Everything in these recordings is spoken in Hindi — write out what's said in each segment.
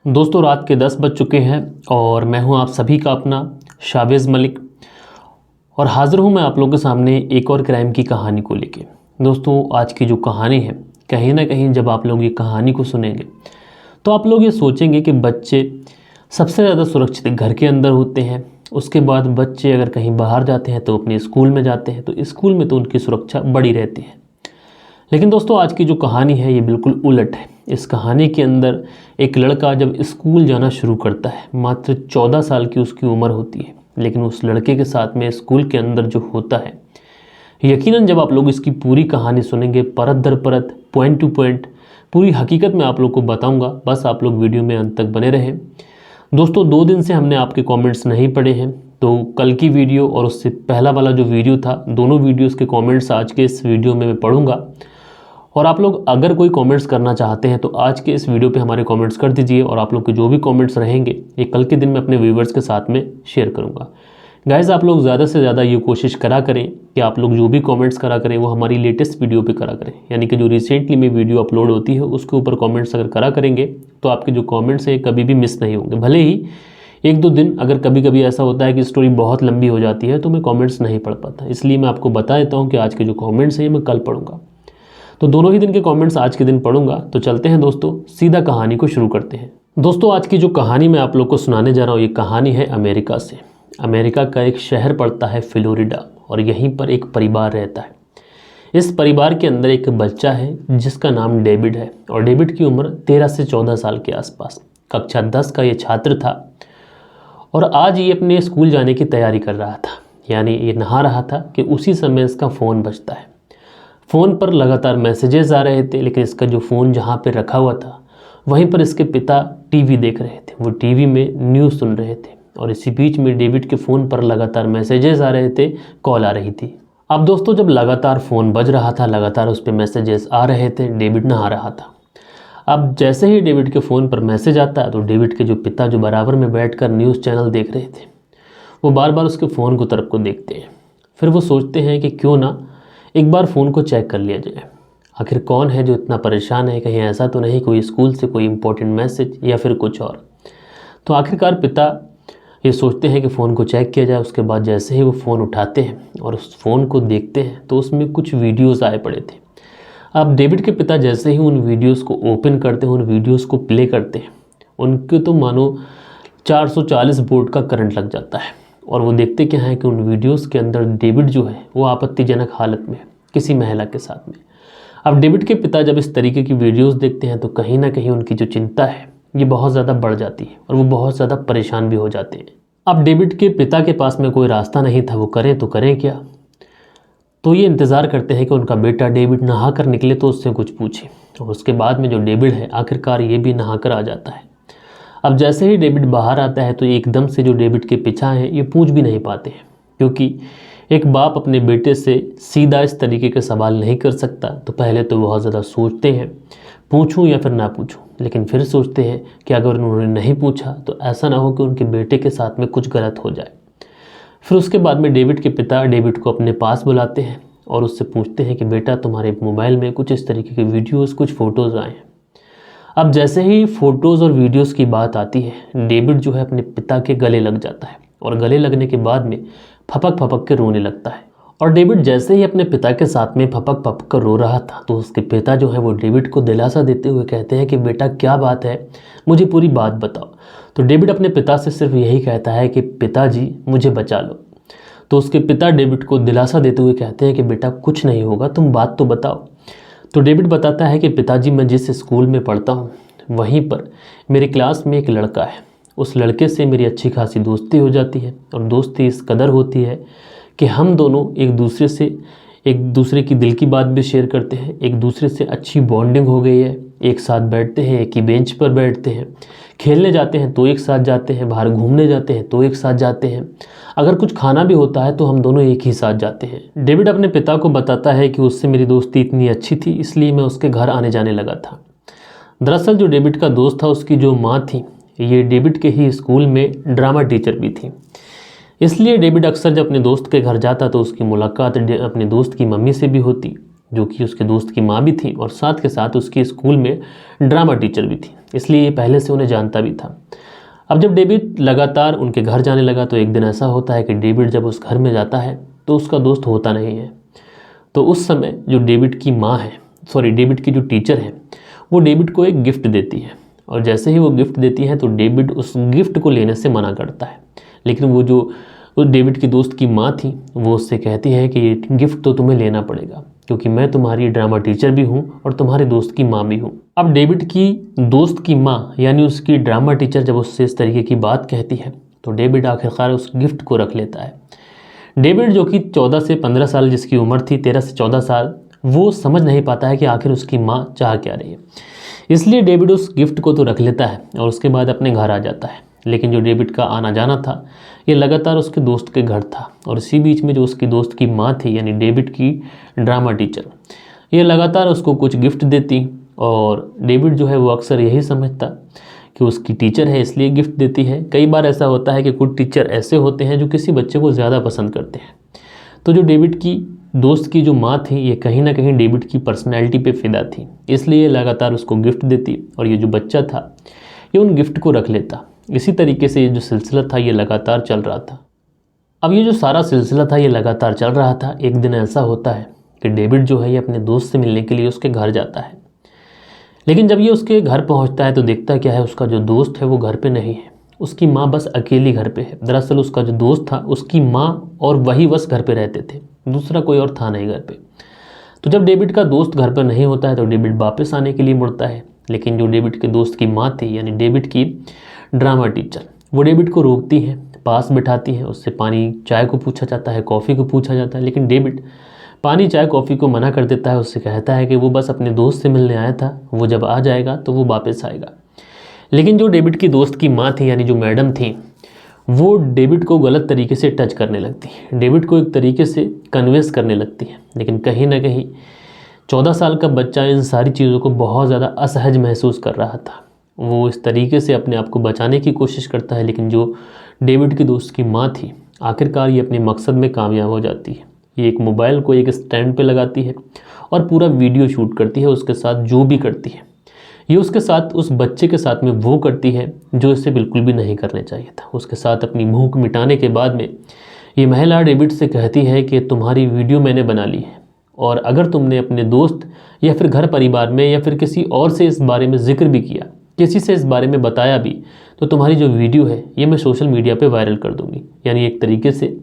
दोस्तों रात के 10 बज चुके हैं और मैं हूं आप सभी का अपना शावेज़ मलिक और हाज़िर हूं मैं आप लोगों के सामने एक और क्राइम की कहानी को लेके। दोस्तों आज की जो कहानी है, कहीं ना कहीं जब आप लोग ये कहानी को सुनेंगे तो आप लोग ये सोचेंगे कि बच्चे सबसे ज़्यादा सुरक्षित घर के अंदर होते हैं। उसके बाद बच्चे अगर कहीं बाहर जाते हैं तो अपने स्कूल में जाते हैं, तो स्कूल में तो उनकी सुरक्षा बड़ी रहती है। लेकिन दोस्तों आज की जो कहानी है ये बिल्कुल उलट है। इस कहानी के अंदर एक लड़का जब स्कूल जाना शुरू करता है, मात्र 14 साल की उसकी उम्र होती है, लेकिन उस लड़के के साथ में स्कूल के अंदर जो होता है, यकीनन जब आप लोग इसकी पूरी कहानी सुनेंगे, परत दर परत, पॉइंट टू पॉइंट, पूरी हकीकत मैं आप लोग को बताऊंगा। बस आप लोग वीडियो में अंत तक बने रहें। दोस्तों 2 दिन से हमने आपके कमेंट्स नहीं पढ़े हैं, तो कल की वीडियो और उससे पहला वाला जो वीडियो था, दोनों वीडियोस के कमेंट्स आज के इस वीडियो में मैं पढ़ूंगा। और आप लोग अगर कोई कमेंट्स करना चाहते हैं तो आज के इस वीडियो पे हमारे कमेंट्स कर दीजिए, और आप लोग के जो भी कमेंट्स रहेंगे ये कल के दिन मैं अपने व्यूवर्स के साथ में शेयर करूंगा। गाइस आप लोग ज़्यादा से ज़्यादा ये कोशिश करा करें कि आप लोग जो भी कमेंट्स करा करें वो हमारी लेटेस्ट वीडियो पे करा करें, यानी कि जो रिसेंटली में वीडियो अपलोड होती है उसके ऊपर कमेंट्स अगर करा करेंगे तो आपके जो कमेंट्स हैं कभी भी मिस नहीं होंगे। भले ही 1-2 दिन अगर कभी कभी ऐसा होता है कि स्टोरी बहुत लंबी हो जाती है तो मैं कमेंट्स नहीं पढ़ पाता, इसलिए मैं आपको बता देता हूँ कि आज के जो कमेंट्स हैं मैं कल पढ़ूंगा। तो दोनों ही दिन के कमेंट्स आज के दिन पढ़ूंगा। तो चलते हैं दोस्तों, सीधा कहानी को शुरू करते हैं। दोस्तों आज की जो कहानी मैं आप लोग को सुनाने जा रहा हूँ ये कहानी है अमेरिका से। अमेरिका का एक शहर पड़ता है फ्लोरिडा, और यहीं पर एक परिवार रहता है। इस परिवार के अंदर एक बच्चा है जिसका नाम डेविड है, और डेविड की उम्र 13 से 14 साल के आसपास, कक्षा 10 का ये छात्र था। और आज ये अपने स्कूल जाने की तैयारी कर रहा था, यानी ये नहा रहा था कि उसी समय इसका फ़ोन बजता है। फ़ोन पर लगातार मैसेजेस आ रहे थे, लेकिन इसका जो फ़ोन जहाँ पे रखा हुआ था वहीं पर इसके पिता टीवी देख रहे थे। वो टीवी में न्यूज़ सुन रहे थे, और इसी बीच में डेविड के फ़ोन पर लगातार मैसेजेस आ रहे थे, कॉल आ रही थी। अब दोस्तों जब लगातार फ़ोन बज रहा था, लगातार उस पर मैसेजेस आ रहे थे, डेविड नहा रहा था। अब जैसे ही डेविड के फ़ोन पर मैसेज आता है तो डेविड के जो पिता, जो बराबर में बैठकर न्यूज़ चैनल देख रहे थे, वो बार बार उसके फ़ोन को तरफ को देखते हैं। फिर वो सोचते हैं कि क्यों ना एक बार फ़ोन को चेक कर लिया जाए, आखिर कौन है जो इतना परेशान है, कहीं ऐसा तो नहीं कोई स्कूल से कोई इंपॉर्टेंट मैसेज या फिर कुछ और। तो आखिरकार पिता ये सोचते हैं कि फ़ोन को चेक किया जाए। उसके बाद जैसे ही वो फ़ोन उठाते हैं और उस फ़ोन को देखते हैं तो उसमें कुछ वीडियोज़ आए पड़े थे। अब डेविड के पिता जैसे ही उन वीडियोज़ को ओपन करते हैं, उन वीडियोज़ को प्ले करते हैं, उनके तो मानो 440 वोल्ट का करंट लग जाता है। और वो देखते क्या है कि उन वीडियोस के अंदर डेविड जो है वो आपत्तिजनक हालत में है, किसी महिला के साथ में। अब डेविड के पिता जब इस तरीके की वीडियोस देखते हैं तो कहीं ना कहीं उनकी जो चिंता है ये बहुत ज़्यादा बढ़ जाती है, और वो बहुत ज़्यादा परेशान भी हो जाते हैं। अब डेविड के पिता के पास में कोई रास्ता नहीं था, वो करें तो करें क्या। तो ये इंतज़ार करते हैं कि उनका बेटा डेविड नहा कर निकले तो उससे कुछ पूछे। और उसके बाद में जो डेविड है आखिरकार ये भी नहा कर आ जाता है। अब जैसे ही डेविड बाहर आता है तो एकदम से जो डेविड के पिता हैं ये पूछ भी नहीं पाते हैं, क्योंकि एक बाप अपने बेटे से सीधा इस तरीके के सवाल नहीं कर सकता। तो पहले तो बहुत ज़्यादा सोचते हैं पूछूं या फिर ना पूछूं, लेकिन फिर सोचते हैं कि अगर उन्होंने नहीं पूछा तो ऐसा ना हो कि उनके बेटे के साथ में कुछ गलत हो जाए। फिर उसके बाद में डेविड के पिता डेविड को अपने पास बुलाते हैं और उससे पूछते हैं कि बेटा तुम्हारे मोबाइल में कुछ इस तरीके के वीडियोज़, कुछ फ़ोटोज़ आए हैं। अब जैसे ही फ़ोटोज़ और वीडियोस की बात आती है, डेविड जो है अपने पिता के गले लग जाता है, और गले लगने के बाद में फपक फपक के रोने लगता है। और डेविड जैसे ही अपने पिता के साथ में फपक फपक कर रो रहा था तो उसके पिता जो है वो डेविड को दिलासा देते हुए कहते हैं कि बेटा क्या बात है, मुझे पूरी बात बताओ। तो डेविड अपने पिता से सिर्फ यही कहता है कि पिताजी मुझे बचा लो। तो उसके पिता डेविड को दिलासा देते हुए कहते हैं कि बेटा कुछ नहीं होगा, तुम बात तो बताओ। तो डेविड बताता है कि पिताजी मैं जिस स्कूल में पढ़ता हूँ वहीं पर मेरी क्लास में एक लड़का है, उस लड़के से मेरी अच्छी खासी दोस्ती हो जाती है, और दोस्ती इस कदर होती है कि हम दोनों एक दूसरे की दिल की बात भी शेयर करते हैं, एक दूसरे से अच्छी बॉन्डिंग हो गई है, एक साथ बैठते हैं, एक ही बेंच पर बैठते हैं, खेलने जाते हैं तो एक साथ जाते हैं, बाहर घूमने जाते हैं तो एक साथ जाते हैं, अगर कुछ खाना भी होता है तो हम दोनों एक ही साथ जाते हैं। डेविड अपने पिता को बताता है कि उससे मेरी दोस्ती इतनी अच्छी थी इसलिए मैं उसके घर आने जाने लगा था। दरअसल जो डेविड का दोस्त था उसकी जो माँ थी ये डेविड के ही स्कूल में ड्रामा टीचर भी थी, इसलिए डेविड अक्सर जब अपने दोस्त के घर जाता तो उसकी मुलाकात अपने दोस्त की मम्मी से भी होती। जो कि उसके दोस्त की माँ भी थी और साथ के साथ उसके स्कूल में ड्रामा टीचर भी थी, इसलिए ये पहले से उन्हें जानता भी था। अब जब डेविड लगातार उनके घर जाने लगा तो एक दिन ऐसा होता है कि डेविड जब उस घर में जाता है तो उसका दोस्त होता नहीं है। तो उस समय जो डेविड की माँ है, डेविड की जो टीचर है, वो डेविड को एक गिफ्ट देती है और जैसे ही वो गिफ्ट देती है तो डेविड उस गिफ्ट को लेने से मना करता है। लेकिन वो जो उस डेविड की दोस्त की माँ थी वो उससे कहती है कि ये गिफ्ट तो तुम्हें लेना पड़ेगा क्योंकि मैं तुम्हारी ड्रामा टीचर भी हूँ और तुम्हारे दोस्त की माँ भी हूँ। अब डेविड की दोस्त की माँ यानी उसकी ड्रामा टीचर जब उससे इस तरीके की बात कहती है तो डेविड आखिरकार उस गिफ्ट को रख लेता है। डेविड जो कि 14 से 15 साल जिसकी उम्र थी, 13 से 14 साल, वो समझ नहीं पाता है कि आखिर उसकी माँ चाह क्या रही है, इसलिए डेविड उस गिफ्ट को तो रख लेता है और उसके बाद अपने घर आ जाता है। लेकिन जो डेविड का आना जाना था ये लगातार उसके दोस्त के घर था और इसी बीच में जो उसकी दोस्त की माँ थी यानी डेविड की ड्रामा टीचर, ये लगातार उसको कुछ गिफ्ट देती और डेविड जो है वो अक्सर यही समझता कि उसकी टीचर है इसलिए गिफ्ट देती है। कई बार ऐसा होता है कि कुछ टीचर ऐसे होते हैं जो किसी बच्चे को ज़्यादा पसंद करते हैं। तो जो डेविड की दोस्त की जो माँ थी ये कहीं ना कहीं डेविड की पर्सनैलिटी पे फिदा थी, इसलिए लगातार उसको गिफ्ट देती और ये जो बच्चा था ये उन गिफ्ट को रख लेता। इसी तरीके से ये जो सिलसिला था ये लगातार चल रहा था। अब ये जो सारा सिलसिला था ये लगातार चल रहा था। एक दिन ऐसा होता है कि डेविड जो है ये अपने दोस्त से मिलने के लिए उसके घर जाता है, लेकिन जब ये उसके घर पहुंचता है तो देखता क्या है उसका जो दोस्त है वो घर पे नहीं है, उसकी माँ बस अकेली घर पे है। दरअसल उसका जो दोस्त था उसकी माँ और वही बस घर पे रहते थे, दूसरा कोई और था नहीं घर पे। तो जब डेविड का दोस्त घर पर नहीं होता है तो डेविड वापस आने के लिए मुड़ता है, लेकिन जो डेविड के दोस्त की माँ थी यानी डेविड की ड्रामा टीचर, वो डेविड को रोकती है, पास बिठाती है, उससे पानी चाय को पूछा जाता है, कॉफ़ी को पूछा जाता है, लेकिन डेविड पानी चाय कॉफ़ी को मना कर देता है। उससे कहता है कि वो बस अपने दोस्त से मिलने आया था, वो जब आ जाएगा तो वो वापस आएगा। लेकिन जो डेविड की दोस्त की माँ थी यानी जो मैडम थी वो डेविड को गलत तरीके से टच करने लगती है, डेविड को एक तरीके से कन्विंस करने लगती है। लेकिन कहीं ना कहीं 14 साल का बच्चा इन सारी चीज़ों को बहुत ज़्यादा असहज महसूस कर रहा था। वो इस तरीके से अपने आप को बचाने की कोशिश करता है, लेकिन जो डेविड की दोस्त की माँ थी आखिरकार ये अपने मकसद में कामयाब हो जाती है। ये एक मोबाइल को एक स्टैंड पे लगाती है और पूरा वीडियो शूट करती है। उसके साथ जो भी करती है ये उसके साथ उस बच्चे के साथ में वो करती है जो इसे बिल्कुल भी नहीं करने चाहिए था। उसके साथ अपनी भूख मिटाने के बाद में ये महिला डेविड से कहती है कि तुम्हारी वीडियो मैंने बना ली है और अगर तुमने अपने दोस्त या फिर घर परिवार में या फिर किसी और से इस बारे में जिक्र भी किया, किसी से इस बारे में बताया भी, तो तुम्हारी जो वीडियो है ये मैं सोशल मीडिया पे वायरल कर दूंगी। यानी एक तरीके से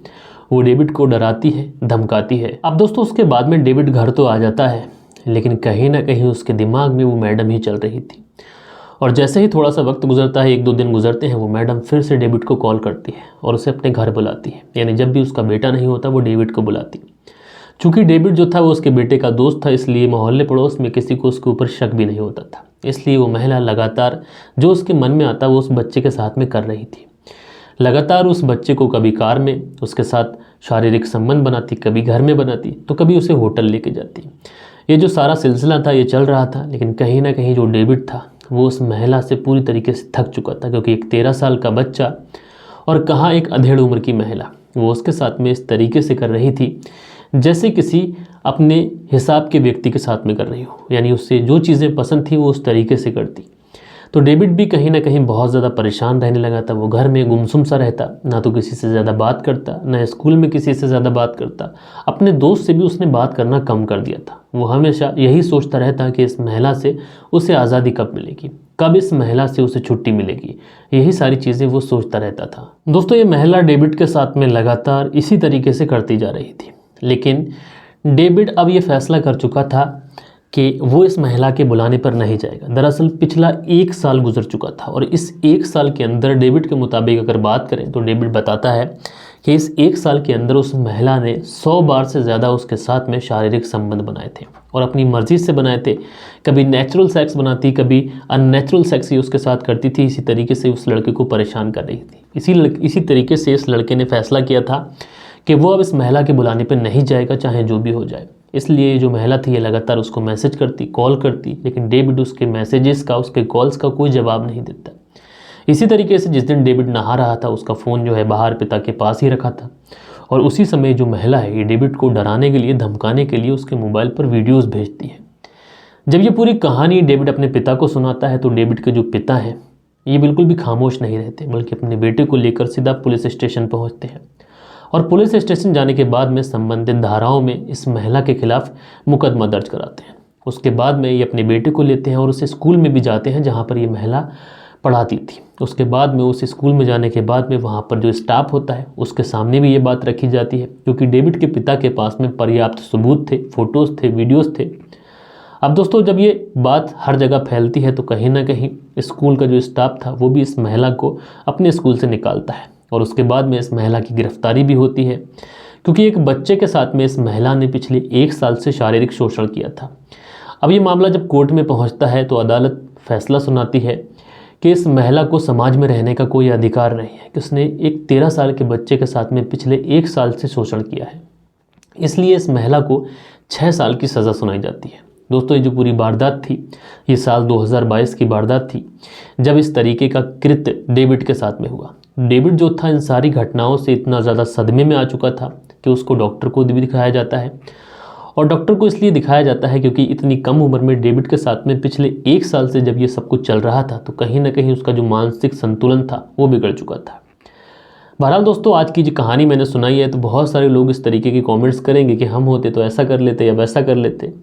वो डेविड को डराती है, धमकाती है। अब दोस्तों उसके बाद में डेविड घर तो आ जाता है, लेकिन कहीं ना कहीं उसके दिमाग में वो मैडम ही चल रही थी। और जैसे ही थोड़ा सा वक्त गुजरता है, 1-2 दिन गुजरते हैं, वो मैडम फिर से डेविड को कॉल करती है और उसे अपने घर बुलाती है। यानी जब भी उसका बेटा नहीं होता वो डेविड को बुलाती है। चूँकि डेविड जो था वो उसके बेटे का दोस्त था, इसलिए मोहल्ले पड़ोस में किसी को उसके ऊपर शक भी नहीं होता था। इसलिए वो महिला लगातार जो उसके मन में आता वो उस बच्चे के साथ में कर रही थी। लगातार उस बच्चे को कभी कार में उसके साथ शारीरिक संबंध बनाती, कभी घर में बनाती, तो कभी उसे होटल लेके जाती। ये जो सारा सिलसिला था ये चल रहा था, लेकिन कहीं ना कहीं जो डेविड था वो उस महिला से पूरी तरीके से थक चुका था, क्योंकि एक 13 साल का बच्चा और कहाँ एक अधेड़ उम्र की महिला वो उसके साथ में इस तरीके से कर रही थी जैसे किसी अपने हिसाब के व्यक्ति के साथ में कर रही हो। यानी उससे जो चीज़ें पसंद थी वो उस तरीके से करती। तो डेविड भी कहीं ना कहीं बहुत ज़्यादा परेशान रहने लगा था। वो घर में गुमसुम सा रहता, ना तो किसी से ज़्यादा बात करता, ना स्कूल में किसी से ज़्यादा बात करता। अपने दोस्त से भी उसने बात करना कम कर दिया था। वो हमेशा यही सोचता रहता कि इस महिला से उसे आज़ादी कब मिलेगी, कब इस महिला से उसे छुट्टी मिलेगी। यही सारी चीज़ें वो सोचता रहता था। दोस्तों ये महिला डेविड के साथ में लगातार इसी तरीके से करती जा रही थी, लेकिन डेविड अब ये फैसला कर चुका था कि वो इस महिला के बुलाने पर नहीं जाएगा। दरअसल पिछला 1 साल गुजर चुका था और इस 1 साल के अंदर डेविड के मुताबिक अगर बात करें तो डेविड बताता है कि इस 1 साल के अंदर उस महिला ने 100 बार से ज़्यादा उसके साथ में शारीरिक संबंध बनाए थे और अपनी मर्ज़ी से बनाए थे। कभी नेचुरल सेक्स बनाती, कभी अननेचुरल सेक्स ही उसके साथ करती थी। इसी तरीके से उस लड़के को परेशान कर रही थी। इसी तरीके से इस लड़के ने फैसला किया था कि वो अब इस महिला के बुलाने पर नहीं जाएगा, चाहे जो भी हो जाए। इसलिए जो महिला थी ये लगातार उसको मैसेज करती, कॉल करती, लेकिन डेविड उसके मैसेजेस का, उसके कॉल्स का कोई जवाब नहीं देता। इसी तरीके से जिस दिन डेविड नहा रहा था उसका फ़ोन जो है बाहर पिता के पास ही रखा था और उसी समय जो महिला है ये डेविड को डराने के लिए, धमकाने के लिए उसके मोबाइल पर वीडियोस भेजती है। जब ये पूरी कहानी डेविड अपने पिता को सुनाता है तो डेविड के जो पिता हैं ये बिल्कुल भी खामोश नहीं रहते, बल्कि अपने बेटे को लेकर सीधा पुलिस स्टेशन पहुंचते हैं। और पुलिस स्टेशन जाने के बाद में संबंधित धाराओं में इस महिला के खिलाफ मुकदमा दर्ज कराते हैं। उसके बाद में ये अपने बेटे को लेते हैं और उस स्कूल में भी जाते हैं जहाँ पर ये महिला पढ़ाती थी। उसके बाद में उस स्कूल में जाने के बाद में वहाँ पर जो स्टाफ होता है उसके सामने भी ये बात रखी जाती है, क्योंकि डेविड के पिता के पास में पर्याप्त सबूत थे, फोटोज़ थे, वीडियोज़ थे। अब दोस्तों जब ये बात हर जगह फैलती है तो कहीं ना कहीं स्कूल का जो स्टाफ था वो भी इस महिला को अपने स्कूल से निकालता है और उसके बाद में इस महिला की गिरफ्तारी भी होती है, क्योंकि एक बच्चे के साथ में इस महिला ने पिछले 1 साल से शारीरिक शोषण किया था। अब ये मामला जब कोर्ट में पहुंचता है तो अदालत फैसला सुनाती है कि इस महिला को समाज में रहने का कोई अधिकार नहीं है, कि उसने एक 13 साल के बच्चे के साथ में पिछले 1 साल से शोषण किया है। इसलिए इस महिला को 6 साल की सज़ा सुनाई जाती है। दोस्तों ये जो पूरी वारदात थी ये साल 2022 की वारदात थी, जब इस तरीके का कृत्य डेविड के साथ में हुआ। डेविड जो था इन सारी घटनाओं से इतना ज़्यादा सदमे में आ चुका था कि उसको डॉक्टर को भी दिखाया जाता है, और डॉक्टर को इसलिए दिखाया जाता है क्योंकि इतनी कम उम्र में डेविड के साथ में पिछले 1 साल से जब ये सब कुछ चल रहा था तो कहीं ना कहीं उसका जो मानसिक संतुलन था वो बिगड़ चुका था। बहरहाल दोस्तों आज की जो कहानी मैंने सुनाई है तो बहुत सारे लोग इस तरीके के कमेंट्स करेंगे कि हम होते तो ऐसा कर लेते या वैसा कर लेते।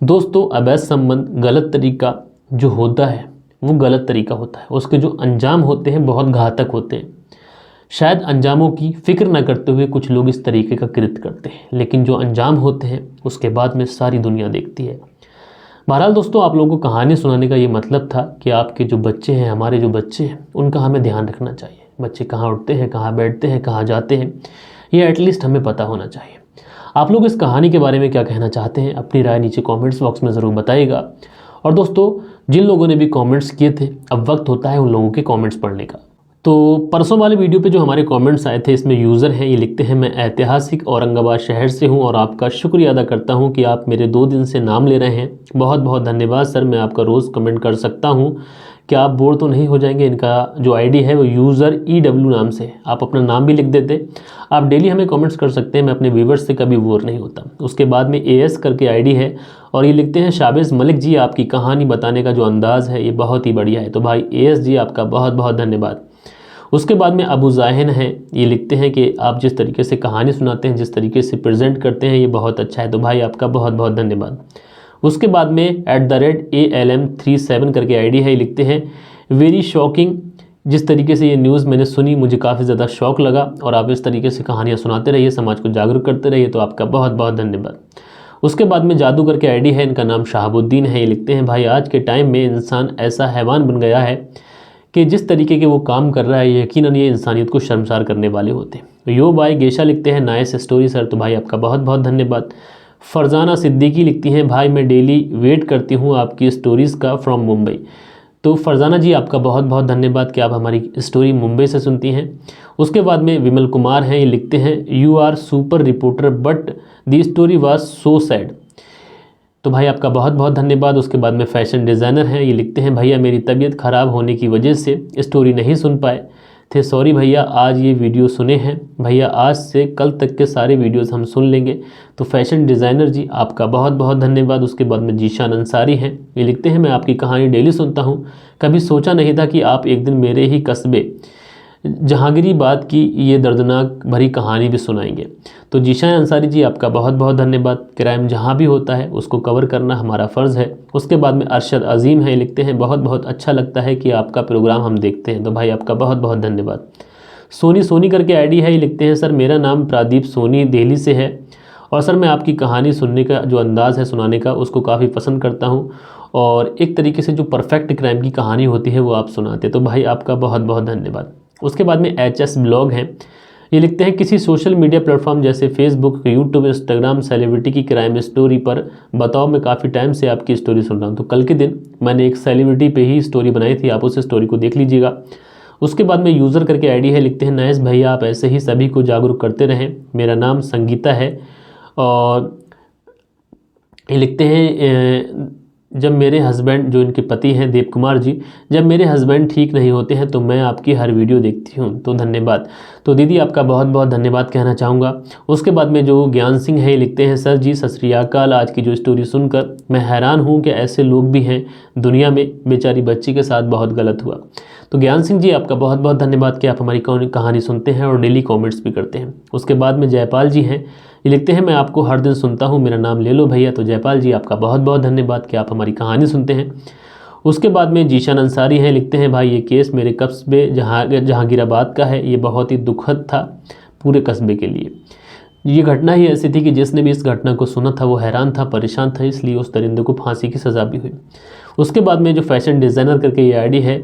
दोस्तों अवैध संबंध, गलत तरीका जो होता है वो गलत तरीका होता है, उसके जो अंजाम होते हैं बहुत घातक होते हैं। शायद अंजामों की फिक्र न करते हुए कुछ लोग इस तरीके का कृत्य करते हैं, लेकिन जो अंजाम होते हैं उसके बाद में सारी दुनिया देखती है। बहरहाल दोस्तों आप लोगों को कहानी सुनाने का ये मतलब था कि आपके जो बच्चे हैं, हमारे जो बच्चे हैं, उनका हमें ध्यान रखना चाहिए। बच्चे कहाँ उठते हैं, कहाँ बैठते हैं, कहाँ जाते हैं, ये एटलीस्ट हमें पता होना चाहिए। आप लोग इस कहानी के बारे में क्या कहना चाहते हैं, अपनी राय नीचे कमेंट्स बॉक्स में ज़रूर बताइएगा। और दोस्तों जिन लोगों ने भी कमेंट्स किए थे अब वक्त होता है उन लोगों के कमेंट्स पढ़ने का। तो परसों वाले वीडियो पे जो हमारे कमेंट्स आए थे इसमें यूज़र हैं, ये लिखते हैं मैं ऐतिहासिक औरंगाबाद शहर से हूं और आपका शुक्रिया अदा करता हूं कि आप मेरे 2 दिन से नाम ले रहे हैं। बहुत बहुत धन्यवाद सर, मैं आपका रोज़ कमेंट कर सकता हूं, क्या आप बोर तो नहीं हो जाएंगे। इनका जो आईडी है वो यूज़र EW नाम से, आप अपना नाम भी लिख देते। आप डेली हमें कमेंट्स कर सकते हैं, मैं अपने व्यूवर्स से कभी बोर नहीं होता। उसके बाद में AS करके आईडी है और ये लिखते हैं शाबिज़ मलिक जी आपकी कहानी बताने का जो अंदाज़ है ये बहुत ही बढ़िया है। तो भाई AS जी आपका बहुत बहुत धन्यवाद। उसके बाद में अबू जाहिन हैं, ये लिखते हैं कि आप जिस तरीके से कहानी सुनाते हैं, जिस तरीके से प्रेजेंट करते हैं ये बहुत अच्छा है। तो भाई आपका बहुत बहुत धन्यवाद। उसके बाद में @ALM37 करके आईडी है, ये लिखते हैं वेरी शॉकिंग, जिस तरीके से ये न्यूज़ मैंने सुनी मुझे काफ़ी ज़्यादा शौक लगा और आप इस तरीके से कहानियाँ सुनाते रहिए, समाज को जागरूक करते रहिए, तो आपका बहुत बहुत धन्यवाद। उसके बाद में जादू करके आईडी है, इनका नाम शहाबुद्दीन है, ये लिखते हैं भाई आज के टाइम में इंसान ऐसा हैवान बन गया है कि जिस तरीके के वो काम कर रहा है यकीनन ये इंसानियत को शर्मसार करने वाले होते हैं। तो यो भाई गेशा लिखते हैं नाइस स्टोरी सर, तो भाई आपका बहुत बहुत धन्यवाद। फरजाना सिद्दीकी लिखती हैं भाई मैं डेली वेट करती हूँ आपकी स्टोरीज़ का फ्रॉम मुंबई। तो फरजाना जी आपका बहुत बहुत धन्यवाद कि आप हमारी स्टोरी मुंबई से सुनती हैं। उसके बाद में विमल कुमार हैं, ये लिखते हैं you are super reporter but the story was so sad. तो भाई आपका बहुत बहुत धन्यवाद। उसके बाद में फैशन डिज़ाइनर हैं, ये लिखते हैं भैया मेरी तबीयत ख़राब होने की वजह से स्टोरी नहीं सुन पाए थे, सॉरी भैया आज ये वीडियो सुने हैं, भैया आज से कल तक के सारे वीडियोस हम सुन लेंगे। तो फैशन डिज़ाइनर जी आपका बहुत बहुत धन्यवाद। उसके बाद में जीशान अंसारी हैं, ये लिखते हैं मैं आपकी कहानी डेली सुनता हूँ, कभी सोचा नहीं था कि आप एक दिन मेरे ही कस्बे जहांगीराबाद की ये दर्दनाक भरी कहानी भी सुनाएंगे। तो जीशान अंसारी जी आपका बहुत बहुत धन्यवाद। क्राइम जहाँ भी होता है उसको कवर करना हमारा फ़र्ज़ है। उसके बाद में अरशद अजीम है, लिखते हैं बहुत बहुत अच्छा लगता है कि आपका प्रोग्राम हम देखते हैं। तो भाई आपका बहुत बहुत धन्यवाद। सोनी करके आईडी है, ये लिखते हैं सर मेरा नाम प्रदीप सोनी दिल्ली से है और सर मैं आपकी कहानी सुनने का जो अंदाज़ है सुनाने का उसको काफ़ी पसंद करता हूँ और एक तरीके से जो परफेक्ट क्राइम की कहानी होती है वो आप सुनाते हैं। तो भाई आपका बहुत बहुत धन्यवाद। उसके बाद में HS ब्लॉग हैं, ये लिखते हैं किसी सोशल मीडिया प्लेटफॉर्म जैसे फेसबुक, यूट्यूब, इंस्टाग्राम सेलिब्रिटी की क्राइम स्टोरी पर बताओ, मैं काफ़ी टाइम से आपकी स्टोरी सुन रहा हूँ। तो कल के दिन मैंने एक सेलिब्रिटी पे ही स्टोरी बनाई थी, आप उस स्टोरी को देख लीजिएगा। उसके बाद में यूज़र करके आईडी है, लिखते हैं नाइस भैया आप ऐसे ही सभी को जागरूक करते रहें, मेरा नाम संगीता है और ये लिखते हैं जब मेरे हस्बैंड, जो इनके पति हैं देव कुमार जी, जब मेरे हस्बैंड ठीक नहीं होते हैं तो मैं आपकी हर वीडियो देखती हूँ, तो धन्यवाद। तो दीदी आपका बहुत बहुत धन्यवाद कहना चाहूँगा। उसके बाद में जो ज्ञान सिंह है, ये लिखते हैं सर जी सत श्री अकाल, आज की जो स्टोरी सुनकर मैं हैरान हूँ कि ऐसे लोग भी हैं दुनिया में, बेचारी बच्ची के साथ बहुत गलत हुआ। तो ज्ञान सिंह जी आपका बहुत बहुत धन्यवाद कि आप हमारी कहानी सुनते हैं और डेली कमेंट्स भी करते हैं। उसके बाद में जयपाल जी हैं, ये लिखते हैं मैं आपको हर दिन सुनता हूँ, मेरा नाम ले लो भैया। तो जयपाल जी आपका बहुत बहुत धन्यवाद कि आप हमारी कहानी सुनते हैं। उसके बाद में जीशान अंसारी हैं, लिखते हैं भाई ये केस मेरे कस्बे जहांगीराबाद का है, ये बहुत ही दुखद था पूरे कस्बे के लिए। ये घटना ही ऐसी थी कि जिसने भी इस घटना को सुना था वो हैरान था, परेशान था, इसलिए उस दरिंदे को फांसी की सज़ा भी हुई। उसके बाद में जो फैशन डिज़ाइनर करके ये आईडी है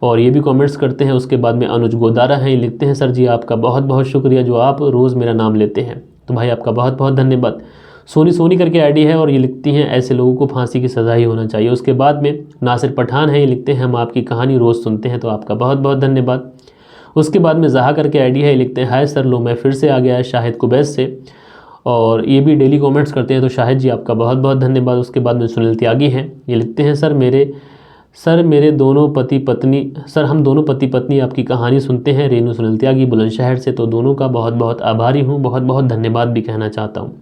और ये भी कमेंट्स करते हैं। उसके बाद में अनुज गोदारा हैं, ये लिखते हैं सर जी आपका बहुत बहुत शुक्रिया जो आप रोज़ मेरा नाम लेते हैं। तो भाई आपका बहुत बहुत धन्यवाद। सोनी करके आईडी है और ये लिखती हैं ऐसे लोगों को फांसी की सज़ा ही होना चाहिए। उसके बाद में नासिर पठान है, ये लिखते हैं हम आपकी कहानी रोज़ सुनते हैं, तो आपका बहुत बहुत धन्यवाद। उसके बाद में जहा करके आईडी है, ये लिखते हैं हाय सर लो मैं फिर से आ गया है शाहिद कुबैस से, और ये भी डेली कमेंट्स करते हैं, तो शाहिद जी आपका बहुत बहुत धन्यवाद। उसके बाद में सुनील त्यागी हैं, ये लिखते हैं सर मेरे दोनों पति पत्नी, सर हम दोनों पति पत्नी आपकी कहानी सुनते हैं, रेनू सुनील त्यागी बुलंदशहर से, तो दोनों का बहुत बहुत आभारी हूँ, बहुत बहुत धन्यवाद भी कहना चाहता हूँ।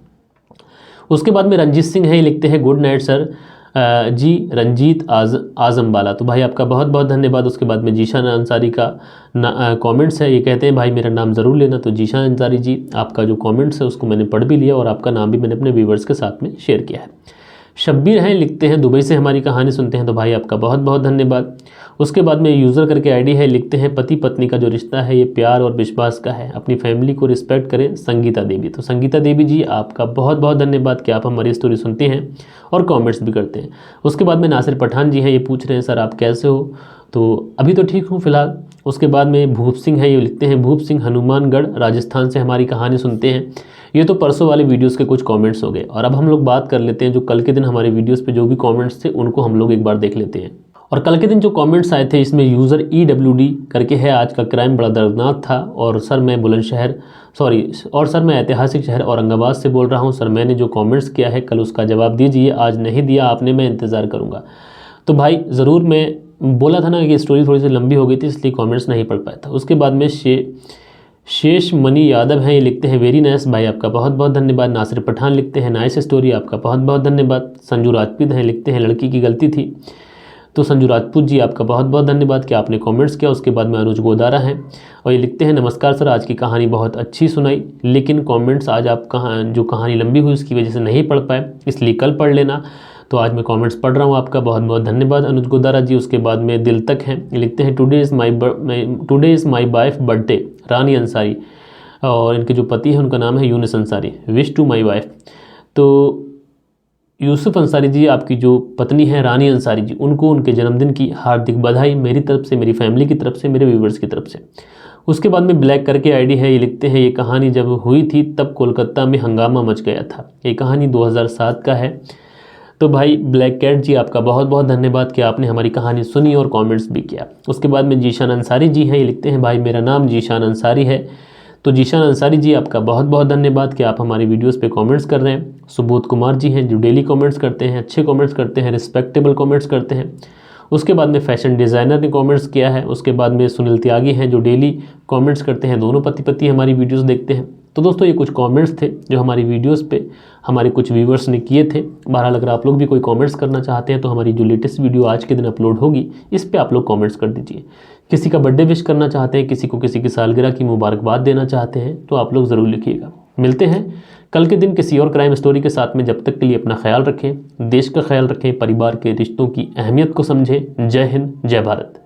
उसके बाद में रंजीत सिंह हैं, ये लिखते हैं गुड नाइट सर जी रंजीत आजमवाला, तो भाई आपका बहुत बहुत धन्यवाद। उसके बाद में जीशान अंसारी का कमेंट्स है, ये कहते हैं भाई मेरा नाम ज़रूर लेना, तो जीशान अंसारी जी आपका जो कमेंट्स है उसको मैंने पढ़ भी लिया और आपका नाम भी मैंने अपने व्यूवर्स के साथ में शेयर किया है। शब्बीर हैं, लिखते हैं दुबई से हमारी कहानी सुनते हैं, तो भाई आपका बहुत बहुत धन्यवाद। उसके बाद में यूज़र करके आईडी है, लिखते हैं पति पत्नी का जो रिश्ता है ये प्यार और विश्वास का है, अपनी फैमिली को रिस्पेक्ट करें, संगीता देवी। तो संगीता देवी जी आपका बहुत बहुत धन्यवाद कि आप हमारी स्टोरी सुनते हैं और कमेंट्स भी करते हैं। उसके बाद में नासिर पठान जी हैं, ये पूछ रहे हैं सर आप कैसे हो, तो अभी तो ठीक हूँ फ़िलहाल। उसके बाद में भूप सिंह है, ये लिखते हैं भूप सिंह हनुमानगढ़ राजस्थान से हमारी कहानी सुनते हैं। ये तो परसों वाले वीडियोस के कुछ कमेंट्स हो गए, और अब हम लोग बात कर लेते हैं जो कल के दिन हमारे वीडियोस पे जो भी कमेंट्स थे उनको हम लोग एक बार देख लेते हैं। और कल के दिन जो कमेंट्स आए थे इसमें यूज़र EWD करके है, आज का क्राइम बड़ा दर्दनाक था, और सर मैं ऐतिहासिक शहर औरंगाबाद से बोल रहा हूँ, सर मैंने जो कमेंट्स किया है कल उसका जवाब दीजिए, आज नहीं दिया आपने, मैं इंतज़ार करूँगा। तो भाई ज़रूर, मैं बोला था ना कि स्टोरी थोड़ी सी लंबी हो गई थी इसलिए कमेंट्स नहीं पढ़ पाया था। उसके बाद में शेष मनी यादव हैं, ये लिखते हैं वेरी नाइस, भाई आपका बहुत बहुत धन्यवाद। नासिर पठान लिखते हैं नाइस स्टोरी, आपका बहुत बहुत धन्यवाद। संजू राजपूत हैं, लिखते हैं लड़की की गलती थी, तो संजू राजपूत जी आपका बहुत बहुत धन्यवाद कि आपने कमेंट्स किया। उसके बाद में अनुज गोदारा हैं और ये लिखते हैं नमस्कार सर, आज की कहानी बहुत अच्छी सुनाई, लेकिन कमेंट्स आज आप जो कहानी लंबी हुई उसकी वजह से नहीं पढ़ पाए, इसलिए कल पढ़ लेना। तो आज मैं कमेंट्स पढ़ रहा हूँ, आपका बहुत बहुत धन्यवाद अनुज गोदारा जी। उसके बाद में दिल तक हैं, लिखते हैं today is my wife birthday, Rani Ansari, और इनके जो पति हैं उनका नाम है Younis Ansari, wish to my wife. तो यूसुफ अंसारी जी आपकी जो पत्नी है रानी अंसारी जी, उनको उनके जन्मदिन की हार्दिक बधाई मेरी तरफ से, मेरी फैमिली की तरफ से, मेरे व्यूवर्स की तरफ से। उसके बाद में ब्लैक करके आईडी है, ये लिखते हैं ये कहानी जब हुई थी तब कोलकाता में हंगामा मच गया था, ये कहानी 2007 का है। तो भाई ब्लैक कैट जी आपका बहुत बहुत धन्यवाद कि आपने हमारी कहानी सुनी और कमेंट्स भी किया। उसके बाद में जीशान अंसारी जी हैं, ये लिखते हैं भाई मेरा नाम जीशान अंसारी है, तो जीशान अंसारी जी आपका बहुत बहुत धन्यवाद कि आप हमारी वीडियोस पे कमेंट्स कर रहे हैं। सुबोध कुमार जी हैं जो डेली कमेंट्स करते हैं, अच्छे कमेंट्स करते हैं, रिस्पेक्टेबल कमेंट्स करते हैं। उसके बाद में फैशन डिज़ाइनर ने कमेंट्स किया है। उसके बाद में सुनील त्यागी हैं जो डेली कमेंट्स करते हैं, दोनों पति पत्नी हमारी वीडियोस देखते हैं। तो दोस्तों ये कुछ कमेंट्स थे जो हमारी वीडियोस पे हमारे कुछ व्यूवर्स ने किए थे। बहरहाल अगर आप लोग भी कोई कमेंट्स करना चाहते हैं तो हमारी जो लेटेस्ट वीडियो आज के दिन अपलोड होगी इस पे आप लोग कमेंट्स कर दीजिए। किसी का बर्थडे विश करना चाहते हैं, किसी को किसी की सालगिरह की मुबारकबाद देना चाहते हैं तो आप लोग ज़रूर लिखिएगा। मिलते हैं कल के दिन किसी और क्राइम स्टोरी के साथ में। जब तक के लिए अपना ख्याल रखें, देश का ख्याल रखें, परिवार के रिश्तों की अहमियत को समझें। जय हिंद, जय भारत।